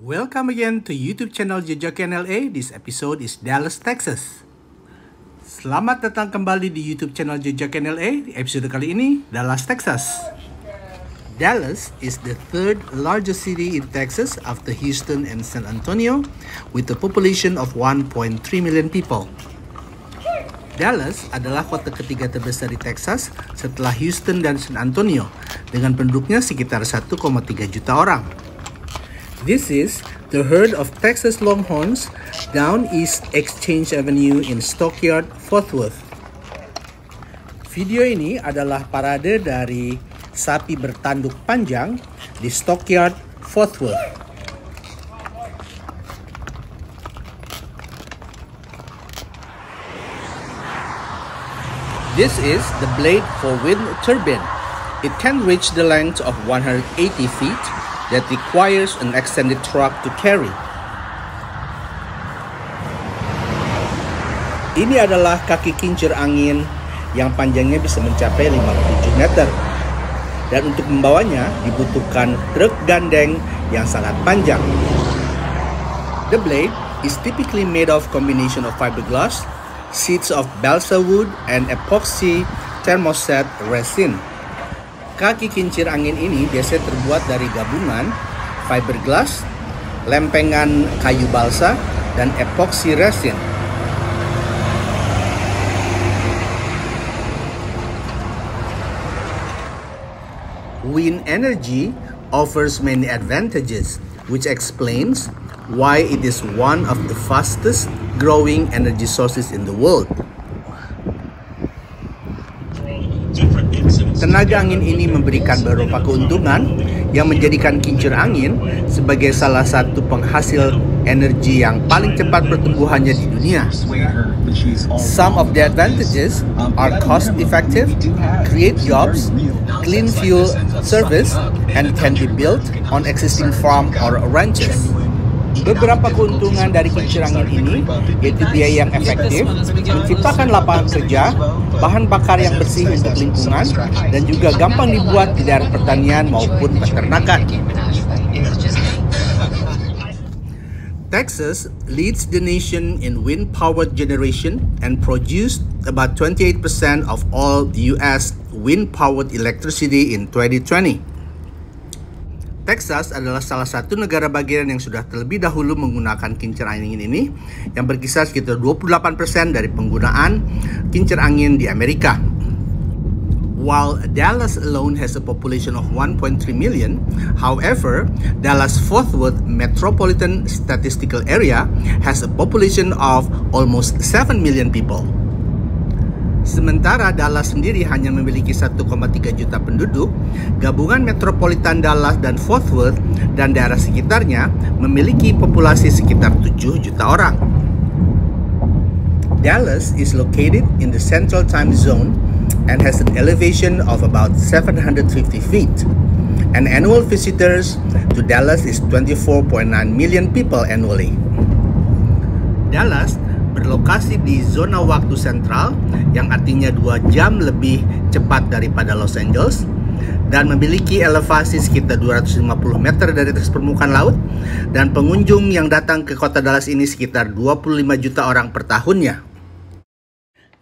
Welcome again to YouTube channel Jejakan LA. This episode is Dallas, Texas. Selamat datang kembali di YouTube channel Jejakan LA. Di episode kali ini, Dallas, Texas. Dallas is the third largest city in Texas after Houston and San Antonio, with a population of 1.3 million people. Dallas adalah kota ketiga terbesar di Texas setelah Houston dan San Antonio, dengan penduduknya sekitar 1,3 juta orang. This is the herd of Texas Longhorns down East Exchange Avenue in Stockyard, Fort Worth. Video ini adalah parade dari sapi bertanduk panjang di Stockyard, Fort Worth. This is the blade for wind turbine. It can reach the length of 180 feet that requires an extended truck to carry. Ini adalah kaki kincir angin yang panjangnya bisa mencapai 57 meter. Dan untuk membawanya dibutuhkan truk gandeng yang sangat panjang. The blade is typically made of combination of fiberglass, sheets of balsa wood, and epoxy thermoset resin. Kaki kincir angin ini biasanya terbuat dari gabungan fiberglass, lempengan kayu balsa, dan epoxy resin. Wind energy offers many advantages, which explains why it is one of the fastest growing energy sources in the world. Tenaga angin ini memberikan beberapa keuntungan yang menjadikan kincir angin sebagai salah satu penghasil energi yang paling cepat pertumbuhannya di dunia. Some of the advantages are cost effective, create jobs, clean fuel service, and can be built on existing farm or ranches. Beberapa keuntungan dari kincir angin ini yaitu biaya yang efektif, menciptakan lapangan kerja, bahan bakar yang bersih untuk lingkungan, dan juga gampang dibuat di daerah pertanian maupun peternakan. Texas leads the nation in wind power generation and produced about 28% of all U.S. wind-powered electricity in 2020. Texas adalah salah satu negara bagian yang sudah terlebih dahulu menggunakan kincir angin ini, yang berkisar sekitar 28% dari penggunaan kincir angin di Amerika. While Dallas alone has a population of 1.3 million, however, Dallas-Fort Worth Metropolitan Statistical Area has a population of almost 7 million people. Sementara Dallas sendiri hanya memiliki 1,3 juta penduduk, gabungan metropolitan Dallas dan Fort Worth dan daerah sekitarnya memiliki populasi sekitar 7 juta orang. Dallas is located in the Central Time Zone and has an elevation of about 750 feet. And annual visitors to Dallas is 24.9 million people annually. Dallas berlokasi di zona waktu sentral yang artinya 2 jam lebih cepat daripada Los Angeles dan memiliki elevasi sekitar 250 meter dari atas permukaan laut, dan pengunjung yang datang ke kota Dallas ini sekitar 25 juta orang per tahunnya.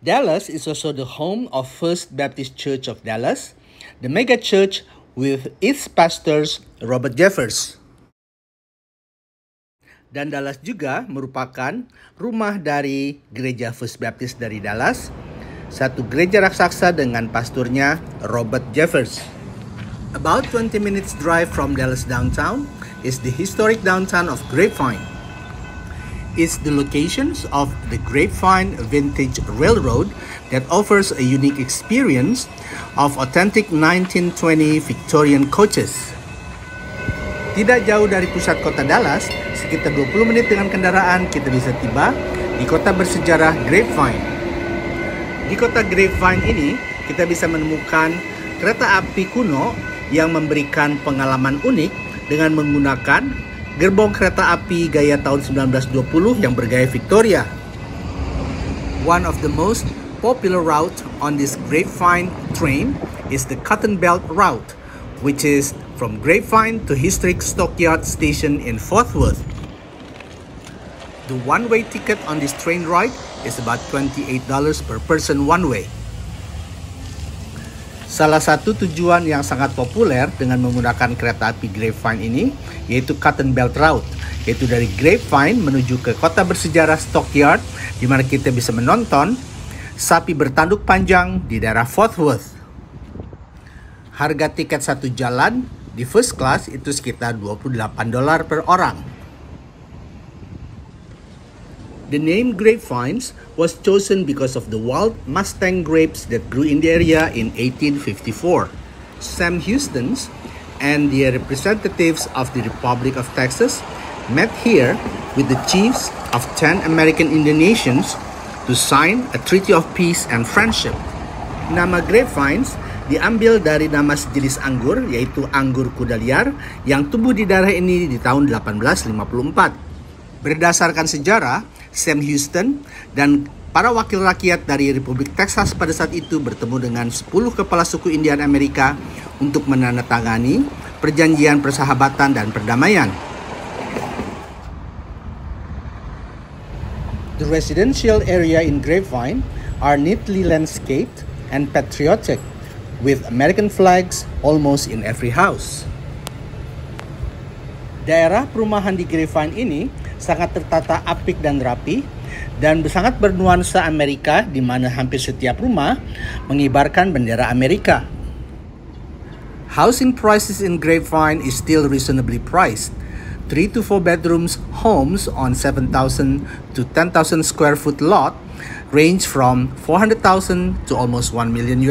Dallas is also the home of First Baptist Church of Dallas, the mega church with its pastors Robert Jeffers. Dan Dallas juga merupakan rumah dari Gereja First Baptist dari Dallas, satu gereja raksasa dengan pasturnya Robert Jeffers. About 20 minutes drive from Dallas downtown is the historic downtown of Grapevine. It's the locations of the Grapevine Vintage Railroad that offers a unique experience of authentic 1920 Victorian coaches. Tidak jauh dari pusat kota Dallas, sekitar 20 menit dengan kendaraan, kita bisa tiba di kota bersejarah Grapevine. Di kota Grapevine ini, kita bisa menemukan kereta api kuno yang memberikan pengalaman unik dengan menggunakan gerbong kereta api gaya tahun 1920 yang bergaya Victoria. One of the most popular route on this Grapevine train is the Cotton Belt route, which is from Grapevine to historic Stockyard Station in Fort Worth. The one-way ticket on this train ride is about $28 per person one way. Salah satu tujuan yang sangat populer dengan menggunakan kereta api Grapevine ini yaitu Cotton Belt Route, yaitu dari Grapevine menuju ke kota bersejarah Stockyard, di mana kita bisa menonton sapi bertanduk panjang di daerah Fort Worth. Harga tiket satu jalan di first class itu sekitar $28 per orang. The name Grapevines was chosen because of the wild Mustang grapes that grew in the area in 1854. Sam Houston and the representatives of the Republic of Texas met here with the chiefs of 10 American Indian nations to sign a treaty of peace and friendship. Nama Grapevines diambil dari nama sejenis anggur, yaitu anggur kuda liar yang tumbuh di daerah ini di tahun 1854. Berdasarkan sejarah, Sam Houston dan para wakil rakyat dari Republik Texas pada saat itu bertemu dengan 10 kepala suku Indian Amerika untuk menandatangani perjanjian persahabatan dan perdamaian. The residential area in Grapevine are neatly landscaped and patriotic, with American flags almost in every house. Daerah perumahan di Grapevine ini sangat tertata apik dan rapi dan sangat bernuansa Amerika, di mana hampir setiap rumah mengibarkan bendera Amerika. Housing prices in Grapevine is still reasonably priced. 3 to 4 bedrooms homes on 7,000 to 10,000 square foot lot range from 400,000 to almost $1 million.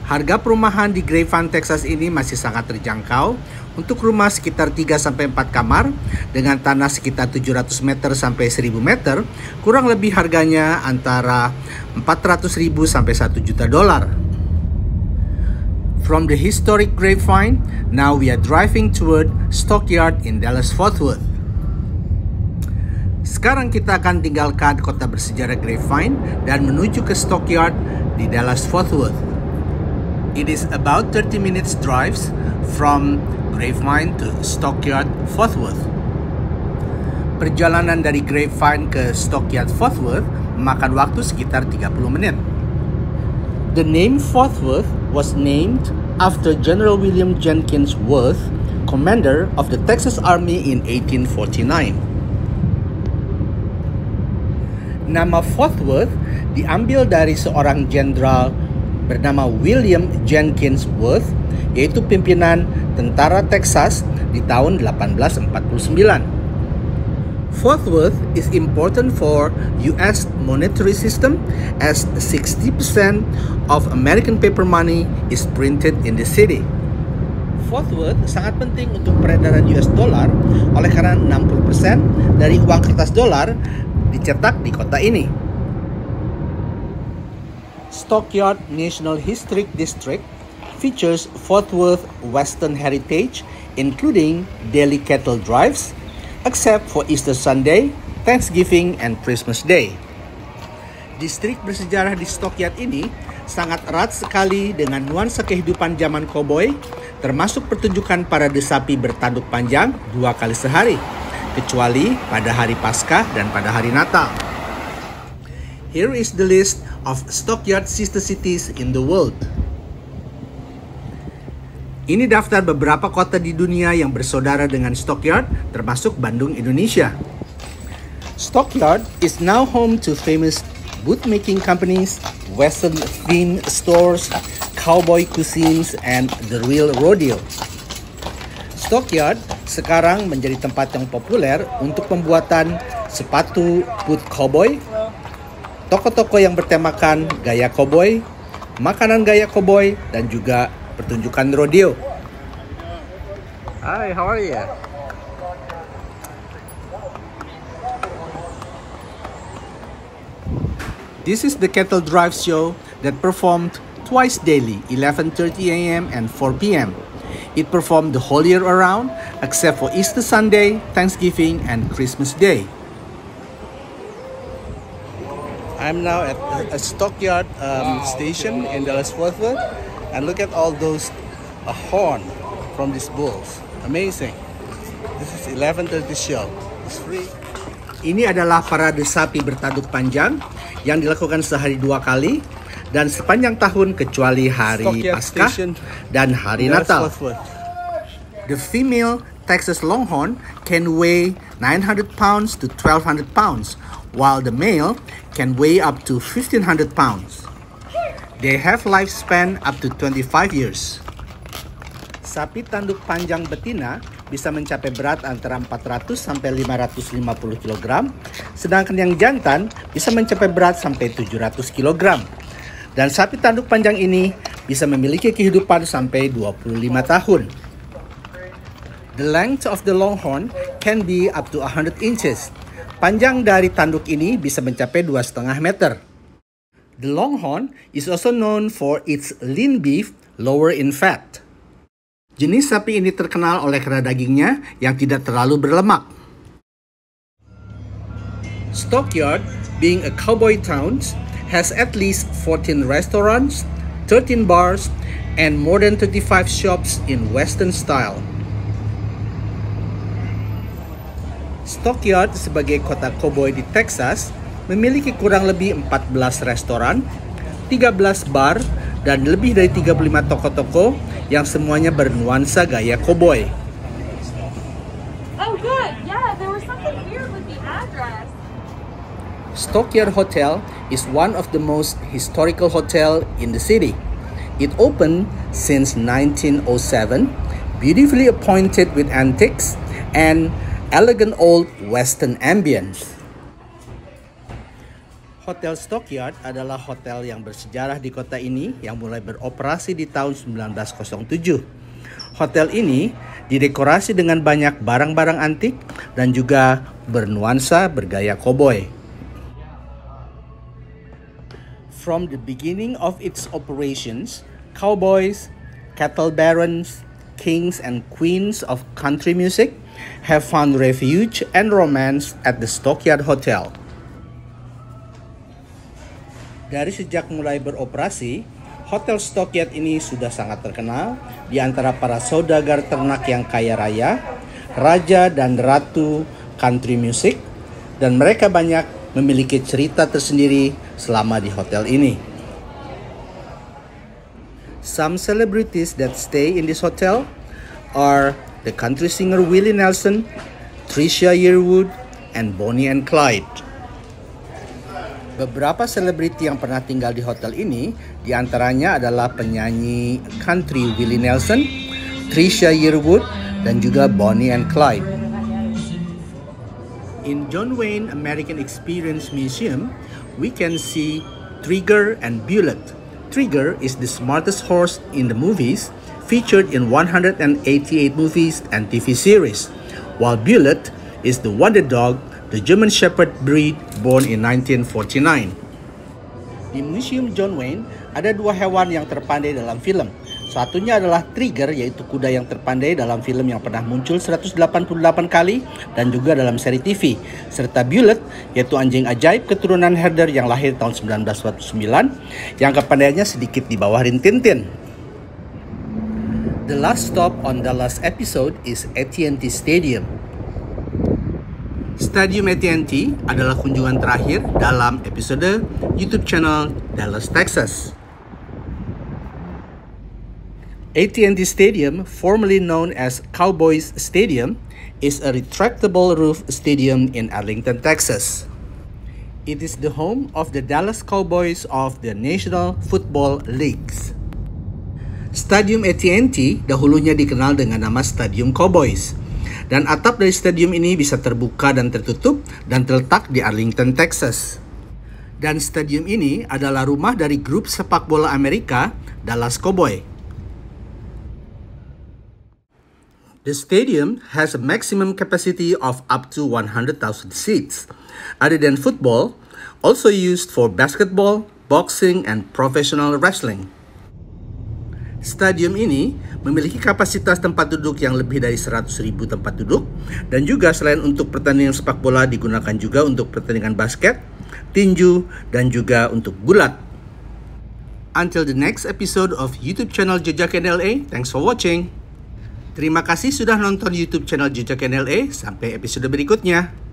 Harga perumahan di Grapevine, Texas ini masih sangat terjangkau untuk rumah sekitar 3-4 kamar dengan tanah sekitar 700 meter sampai 1000 meter, kurang lebih harganya antara $400,000 sampai $1 juta. From the historic Grapevine, now we are driving toward Stockyard in Dallas-Fort Worth. Sekarang kita akan tinggalkan kota bersejarah Grapevine dan menuju ke Stockyard di Dallas-Fort Worth. It is about 30 minutes drives from Grapevine to Stockyard, Fort Worth. Perjalanan dari Grapevine ke Stockyard, Fort Worth memakan waktu sekitar 30 menit. The name Fort Worth was named after General William Jenkins Worth, commander of the Texas Army in 1849. Nama Fort Worth diambil dari seorang jenderal bernama William Jenkins Worth, yaitu pimpinan tentara Texas di tahun 1849. Fort Worth is important for U.S. monetary system as 60% of American paper money is printed in the city. Fort Worth sangat penting untuk peredaran US dollar oleh karena 60% dari uang kertas dolar dicetak di kota ini. Stockyard National Historic District features Fort Worth Western heritage, including daily cattle drives, except for Easter Sunday, Thanksgiving, and Christmas Day. Distrik bersejarah di Stockyard ini sangat erat sekali dengan nuansa kehidupan zaman koboi, termasuk pertunjukan parade sapi bertanduk panjang 2 kali sehari, kecuali pada hari Paskah dan pada hari Natal. Here is the list of Stockyard sister cities in the world. Ini daftar beberapa kota di dunia yang bersaudara dengan Stockyard, termasuk Bandung, Indonesia. Stockyard is now home to famous bootmaking companies, western theme stores, cowboy cuisines, and the real rodeo. Stockyard sekarang menjadi tempat yang populer untuk pembuatan sepatu boot cowboy, toko-toko yang bertemakan gaya cowboy, makanan gaya cowboy, dan juga pertunjukan rodeo. Hi, how are you? This is the Cattle Drive show that performed twice daily, 11:30 a.m. and 4 p.m. It performed the whole year around, except for Easter Sunday, Thanksgiving, and Christmas Day. I'm now at a Stockyard station in Dallas-Fort Worth, and look at all those a horn from these bulls. Amazing. This is 11:30 show. It's free. Ini adalah parade sapi bertanduk panjang yang dilakukan sehari 2 kali dan sepanjang tahun kecuali hari Paskah dan hari Natal. The female Texas Longhorn can weigh 900 pounds to 1,200 pounds, while the male can weigh up to 1,500 pounds. They have lifespan up to 25 years. Sapi tanduk panjang betina bisa mencapai berat antara 400 sampai 550 kg, sedangkan yang jantan bisa mencapai berat sampai 700 kg. Dan sapi tanduk panjang ini bisa memiliki kehidupan sampai 25 tahun. The length of the Longhorn can be up to 100 inches. Panjang dari tanduk ini bisa mencapai 2,5 meter. The Longhorn is also known for its lean beef, lower in fat. Jenis sapi ini terkenal oleh karena dagingnya yang tidak terlalu berlemak. Stockyard, being a cowboy town, has at least 14 restaurants, 13 bars, and more than 35 shops in Western style. Stockyard sebagai kota cowboy di Texas memiliki kurang lebih 14 restoran, 13 bar, dan lebih dari 35 toko-toko yang semuanya bernuansa gaya cowboy. Oh good, yeah, there was something weird with the address. Stockyard Hotel is one of the most historical hotel in the city. It opened since 1907, beautifully appointed with antiques and elegant old Western ambience. Hotel Stockyard adalah hotel yang bersejarah di kota ini yang mulai beroperasi di tahun 1907. Hotel ini didekorasi dengan banyak barang-barang antik dan juga bernuansa bergaya cowboy. From the beginning of its operations, cowboys, cattle barons, kings and queens of country music have found refuge and romance at the Stockyard Hotel. Dari sejak mulai beroperasi, Hotel Stockyard ini sudah sangat terkenal di antara para saudagar ternak yang kaya raya, raja dan ratu country music, dan mereka banyak memiliki cerita tersendiri selama di hotel ini. Some celebrities that stay in this hotel are the country singer Willie Nelson, Trisha Yearwood, and Bonnie and Clyde. Beberapa selebriti yang pernah tinggal di hotel ini diantaranya adalah penyanyi country Willie Nelson, Trisha Yearwood, dan juga Bonnie and Clyde. In John Wayne American Experience Museum, we can see Trigger and Bullet. Trigger is the smartest horse in the movies, featured in 188 movies and TV series, while Bullet is the wonder dog, the German Shepherd breed born in 1949. Di Museum John Wayne, ada 2 hewan yang terpandai dalam film. Satunya adalah Trigger, yaitu kuda yang terpandai dalam film yang pernah muncul 188 kali dan juga dalam seri TV. Serta Bullet, yaitu anjing ajaib keturunan herder yang lahir tahun 1949, yang kepandaiannya sedikit di bawah Rin-Tin-Tin. The last stop on the last episode is AT&T Stadium. Stadium AT&T adalah kunjungan terakhir dalam episode YouTube channel Dallas, Texas. AT&T Stadium, formerly known as Cowboys Stadium, is a retractable roof stadium in Arlington, Texas. It is the home of the Dallas Cowboys of the National Football Leagues. Stadium AT&T dahulunya dikenal dengan nama Stadium Cowboys. Dan atap dari stadium ini bisa terbuka dan tertutup dan terletak di Arlington, Texas. Dan stadium ini adalah rumah dari grup sepak bola Amerika, Dallas Cowboys. The stadium has a maximum capacity of up to 100,000 seats. Other than football, also used for basketball, boxing, and professional wrestling. Stadium ini memiliki kapasitas tempat duduk yang lebih dari 100.000 tempat duduk, dan juga selain untuk pertandingan sepak bola digunakan juga untuk pertandingan basket, tinju, dan juga untuk gulat. Until the next episode of YouTube channel Jejaken LA, thanks for watching. Terima kasih sudah nonton YouTube channel Jejaken LA. Sampai episode berikutnya.